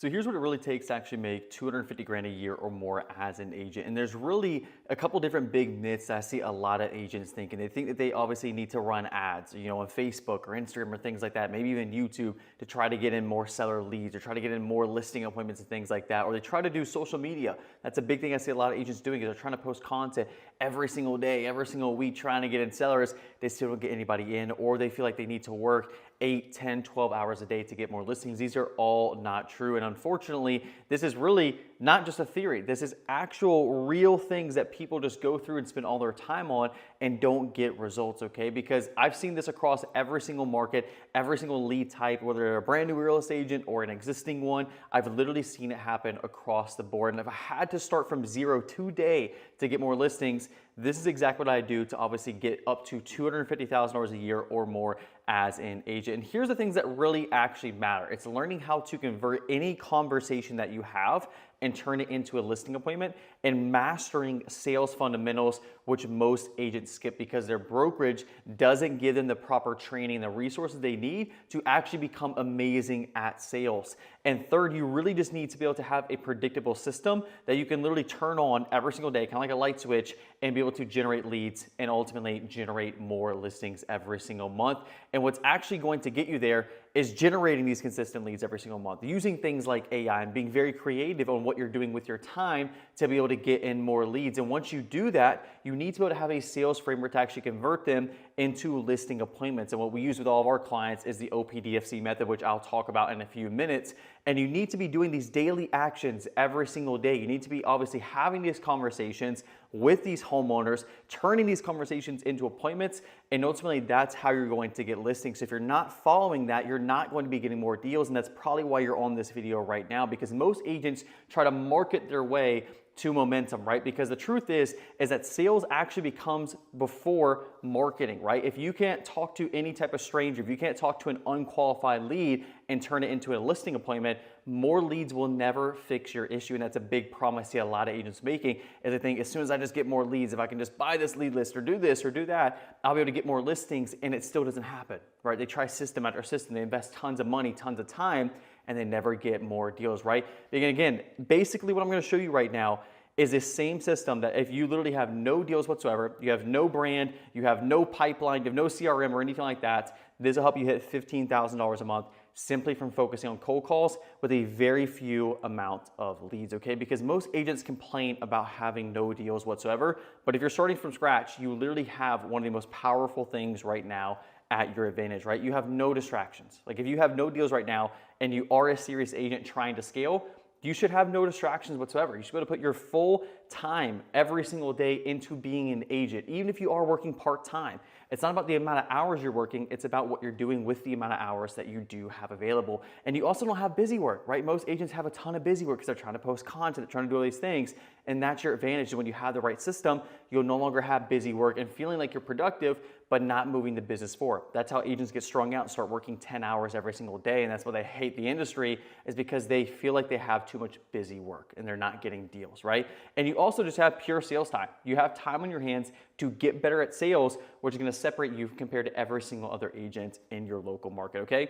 So here's what it really takes to actually make 250 grand a year or more as an agent. And there's really a couple different big myths that I see a lot of agents thinking. They think that they obviously need to run ads, on Facebook or Instagram or things like that, maybe even YouTube to try to get in more seller leads or try to get in more listing appointments and things like that. Or they try to do social media. That's a big thing I see a lot of agents doing is they're trying to post content every single day, every single week, trying to get in sellers. They still don't get anybody in, or they feel like they need to work 8, 10, 12 hours a day to get more listings. These are all not true. And unfortunately, this is really not just a theory. This is actual real things that people just go through and spend all their time on and don't get results, okay? Because I've seen this across every single market, every single lead type, whether they're a brand new real estate agent or an existing one. I've literally seen it happen across the board. And if I had to start from zero today to get more listings, this is exactly what I do to obviously get up to $250,000 a year or more as an agent. And here's the things that really actually matter. It's learning how to convert any conversation that you have and turn it into a listing appointment, and mastering sales fundamentals, which most agents skip because their brokerage doesn't give them the proper training, the resources they need to actually become amazing at sales. And third, you really just need to be able to have a predictable system that you can literally turn on every single day, kind of like a light switch, and be able to generate leads and ultimately generate more listings every single month. And what's actually going to get you there is generating these consistent leads every single month, using things like AI and being very creative on what you're doing with your time to be able to get in more leads. And once you do that, you need to be able to have a sales framework to actually convert them into listing appointments. And what we use with all of our clients is the OPDFC method, which I'll talk about in a few minutes. And you need to be doing these daily actions every single day. You need to be obviously having these conversations with these homeowners, turning these conversations into appointments, and ultimately that's how you're going to get listings. So if you're not following that, you're not going to be getting more deals, and that's probably why you're on this video right now, because most agents try to market their way to momentum, right? Because the truth is that sales actually becomes before marketing, right? If you can't talk to any type of stranger, if you can't talk to an unqualified lead and turn it into a listing appointment, more leads will never fix your issue. And that's a big problem I see a lot of agents making, is they think as soon as I just get more leads, if I can just buy this lead list or do this or do that, I'll be able to get more listings, and it still doesn't happen, right? They try system after system, they invest tons of money, tons of time, and they never get more deals, right? And again, basically what I'm gonna show you right now is this same system that if you literally have no deals whatsoever, you have no brand, you have no pipeline, you have no CRM or anything like that, this will help you hit $15,000 a month simply from focusing on cold calls with a very few amount of leads, okay? Because most agents complain about having no deals whatsoever, but if you're starting from scratch, you literally have one of the most powerful things right now at your advantage, right? You have no distractions. Like if you have no deals right now and you are a serious agent trying to scale, you should have no distractions whatsoever. You should be able to put your full time every single day into being an agent, even if you are working part-time. It's not about the amount of hours you're working, it's about what you're doing with the amount of hours that you do have available. And you also don't have busy work, right? Most agents have a ton of busy work because they're trying to post content, they're trying to do all these things, and that's your advantage. When you have the right system, you'll no longer have busy work and feeling like you're productive, but not moving the business forward. That's how agents get strung out and start working 10 hours every single day, and that's why they hate the industry, is because they feel like they have too much busy work and they're not getting deals, right? And you also just have pure sales time. You have time on your hands to get better at sales, which is gonna separate you compared to every single other agent in your local market, okay?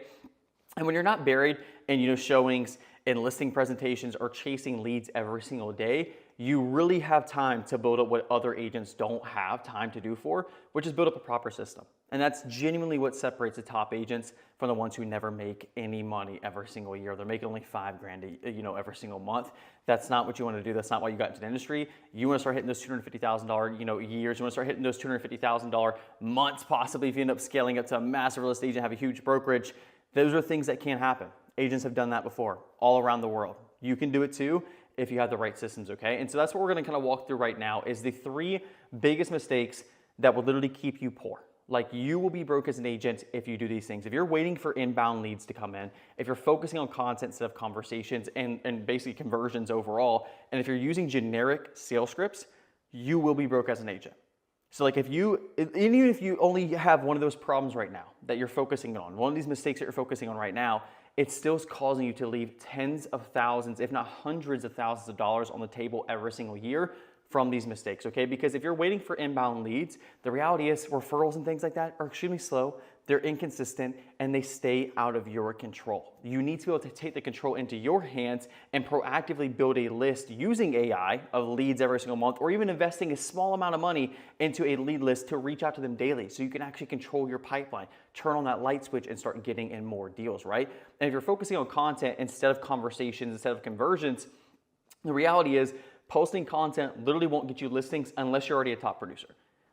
And when you're not buried in showings and listing presentations or chasing leads every single day, you really have time to build up what other agents don't have time to do for, which is build up a proper system. And that's genuinely what separates the top agents from the ones who never make any money every single year. They're making only $5,000 every single month. That's not what you want to do. That's not why you got into the industry. You want to start hitting those $250,000 years. You want to start hitting those $250,000 months, possibly if you end up scaling up to a massive real estate agent, have a huge brokerage. Those are things that can happen. Agents have done that before all around the world. You can do it too if you have the right systems, okay? And so that's what we're gonna kind of walk through right now, is the 3 biggest mistakes that will literally keep you poor. Like, you will be broke as an agent if you do these things. If you're waiting for inbound leads to come in, if you're focusing on content instead of conversations and basically conversions overall, and if you're using generic sales scripts, you will be broke as an agent. So like even if you only have one of those problems right now that you're focusing on, one of these mistakes that you're focusing on right now, it still is causing you to leave tens of thousands, if not hundreds of thousands of dollars on the table every single year from these mistakes, okay? Because if you're waiting for inbound leads, the reality is referrals and things like that are extremely slow. they're inconsistent, and they stay out of your control. You need to be able to take the control into your hands and proactively build a list using AI of leads every single month, or even investing a small amount of money into a lead list to reach out to them daily so you can actually control your pipeline, turn on that light switch and start getting in more deals, right? And if you're focusing on content instead of conversations, instead of conversions, the reality is posting content literally won't get you listings unless you're already a top producer.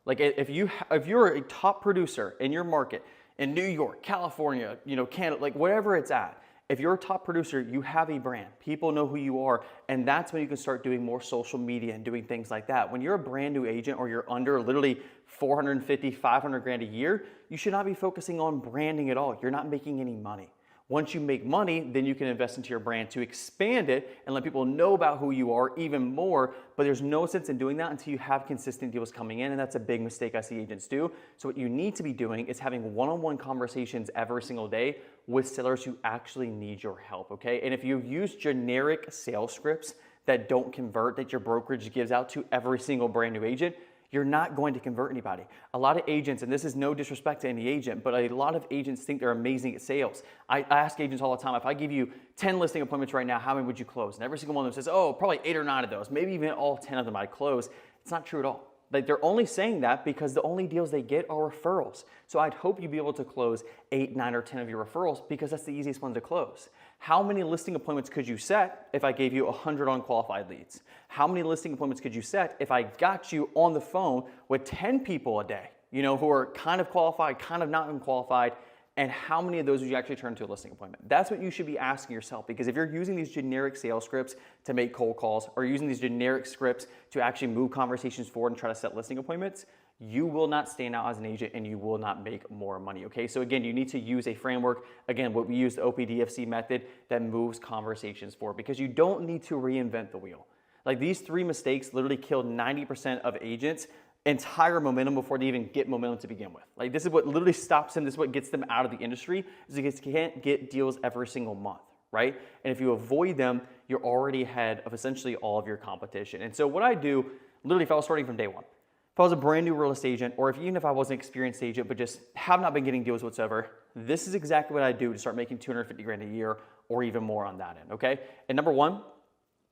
Like if you're a top producer in your market in New York, California, Canada, like wherever it's at, if you're a top producer, you have a brand. People know who you are, and that's when you can start doing more social media and doing things like that. When you're a brand new agent or you're under literally 450, 500 grand a year, you should not be focusing on branding at all. You're not making any money. Once you make money, then you can invest into your brand to expand it and let people know about who you are even more. But there's no sense in doing that until you have consistent deals coming in, and that's a big mistake I see agents do. So what you need to be doing is having one-on-one conversations every single day with sellers who actually need your help, okay? And if you use generic sales scripts that don't convert, that your brokerage gives out to every single brand new agent, you're not going to convert anybody. A lot of agents, and this is no disrespect to any agent, but a lot of agents think they're amazing at sales. I ask agents all the time, if I give you 10 listing appointments right now, how many would you close? And every single one of them says, oh, probably 8 or 9 of those, maybe even all 10 of them I'd close. It's not true at all. Like they're only saying that because the only deals they get are referrals. So I'd hope you'd be able to close 8, 9, or 10 of your referrals because that's the easiest one to close. How many listing appointments could you set if I gave you 100 unqualified leads? How many listing appointments could you set if I got you on the phone with 10 people a day, who are kind of qualified, kind of not unqualified, and how many of those would you actually turn into a listing appointment? That's what you should be asking yourself, because if you're using these generic sales scripts to make cold calls or using these generic scripts to actually move conversations forward and try to set listing appointments, you will not stand out as an agent and you will not make more money, okay? So again, you need to use a framework, again, what we use, the OPDFC method, that moves conversations forward, because you don't need to reinvent the wheel. Like these 3 mistakes literally killed 90% of agents' entire momentum before they even get momentum to begin with. Like this is what literally stops them, this is what gets them out of the industry, is because you can't get deals every single month, right? And if you avoid them, you're already ahead of essentially all of your competition. And so what I do, literally if I was starting from day one, if I was a brand new real estate agent, or even if I was an experienced agent but just have not been getting deals whatsoever, this is exactly what I do to start making 250 grand a year or even more on that end, okay? And number 1,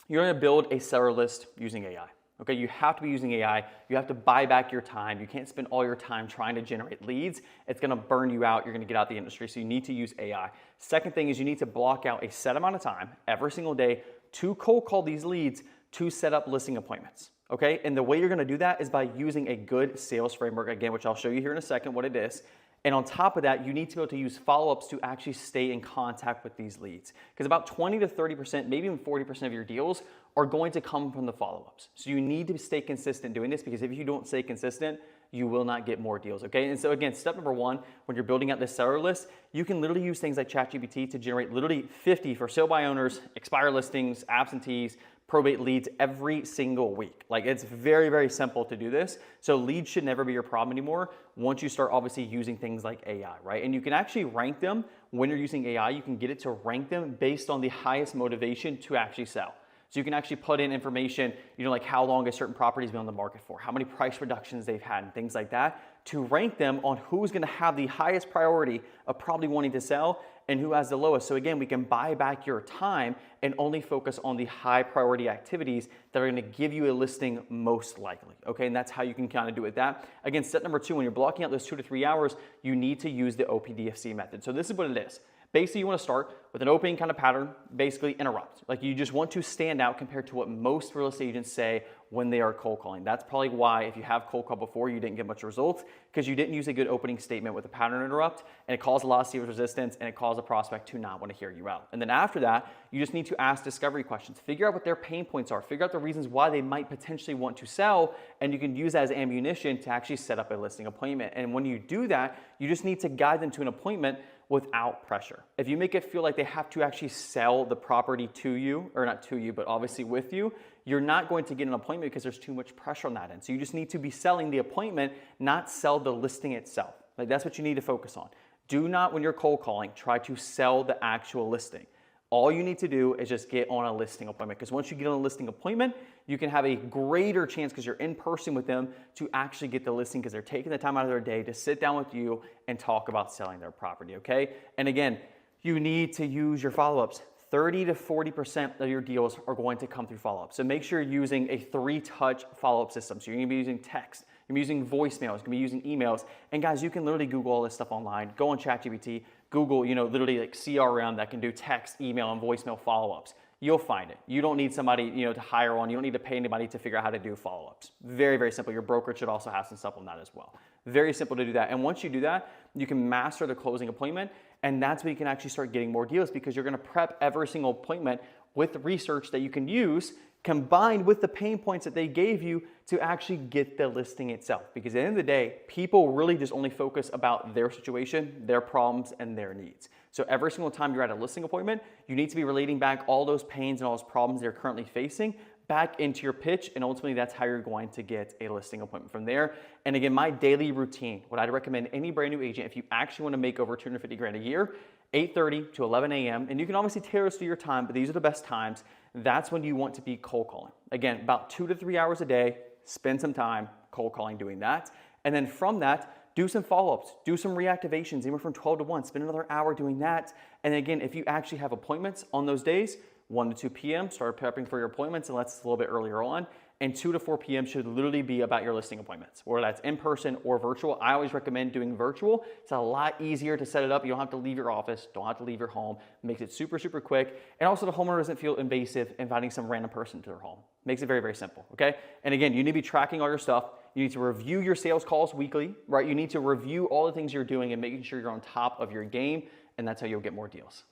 you're gonna build a seller list using AI. Okay, you have to be using AI. You have to buy back your time. You can't spend all your time trying to generate leads. It's gonna burn you out. You're gonna get out the industry. So you need to use AI. Second thing is you need to block out a set amount of time every single day to cold call these leads to set up listing appointments. Okay, and the way you're gonna do that is by using a good sales framework, again, which I'll show you here in a second what it is. And on top of that, you need to be able to use follow-ups to actually stay in contact with these leads. Because about 20 to 30%, maybe even 40% of your deals are going to come from the follow-ups. So you need to stay consistent doing this, because if you don't stay consistent, you will not get more deals, okay? And so again, step number 1, when you're building out this seller list, you can literally use things like ChatGPT to generate literally 50 for sale by owners, expire listings, absentees, probate leads every single week. Like it's very, very simple to do this. So leads should never be your problem anymore once you start obviously using things like AI, right? And you can actually rank them when you're using AI. You can get it to rank them based on the highest motivation to actually sell. So you can actually put in information, like how long a certain property's been on the market for, how many price reductions they've had, and things like that, to rank them on who's gonna have the highest priority of probably wanting to sell and who has the lowest. So again, we can buy back your time and only focus on the high priority activities that are gonna give you a listing most likely, okay? And that's how you can kind of do it that. Again, step number 2, when you're blocking out those 2 to 3 hours, you need to use the OPDFC method. So this is what it is. Basically, you want to start with an opening kind of pattern, basically interrupt. Like you just want to stand out compared to what most real estate agents say when they are cold calling. That's probably why if you have cold call before, you didn't get much results, because you didn't use a good opening statement with a pattern interrupt, and it caused a lot of serious resistance, and it caused a prospect to not want to hear you out. And then after that, you just need to ask discovery questions. Figure out what their pain points are. Figure out the reasons why they might potentially want to sell, and you can use that as ammunition to actually set up a listing appointment. And when you do that, you just need to guide them to an appointment without pressure. If you make it feel like they have to actually sell the property to you, or not to you, but obviously with you, you're not going to get an appointment because there's too much pressure on that end. So you just need to be selling the appointment, not sell the listing itself. Like that's what you need to focus on. Do not, when you're cold calling, try to sell the actual listing. All you need to do is just get on a listing appointment, because once you get on a listing appointment, you can have a greater chance, because you're in person with them, to actually get the listing, because they're taking the time out of their day to sit down with you and talk about selling their property, okay? And again, you need to use your follow-ups. 30 to 40% of your deals are going to come through follow-up. So make sure you're using a 3-touch follow-up system. So you're gonna be using text, you're gonna be using voicemails, you're gonna be using emails. And guys, you can literally Google all this stuff online. Go on ChatGPT, Google, literally like CRM that can do text, email, and voicemail follow-ups. You'll find it. You don't need somebody, to hire on. You don't need to pay anybody to figure out how to do follow-ups. Very, very simple. Your brokerage should also have some stuff on that as well. Very simple to do that. And once you do that, you can master the closing appointment, and that's when you can actually start getting more deals, because you're gonna prep every single appointment with research that you can use combined with the pain points that they gave you to actually get the listing itself. Because at the end of the day, people really just only focus about their situation, their problems, and their needs. So every single time you're at a listing appointment, you need to be relating back all those pains and all those problems they're currently facing back into your pitch, and ultimately that's how you're going to get a listing appointment from there. And again, my daily routine, what I'd recommend any brand new agent, if you actually wanna make over 250 grand a year, 8:30 to 11 a.m., and you can obviously tailor this to your time, but these are the best times. That's when you want to be cold calling. Again, about 2 to 3 hours a day, spend some time cold calling doing that. And then from that, do some follow-ups, do some reactivations, anywhere from 12 to 1, spend another hour doing that. And again, if you actually have appointments on those days, 1 to 2 p.m., start prepping for your appointments, unless it's a little bit earlier on. And 2 to 4 p.m. should literally be about your listing appointments, whether that's in person or virtual. I always recommend doing virtual. It's a lot easier to set it up. You don't have to leave your office, don't have to leave your home. It makes it super, super quick. And also the homeowner doesn't feel invasive inviting some random person to their home. Makes it very, very simple, okay? And again, you need to be tracking all your stuff. You need to review your sales calls weekly, right? You need to review all the things you're doing and making sure you're on top of your game, and that's how you'll get more deals.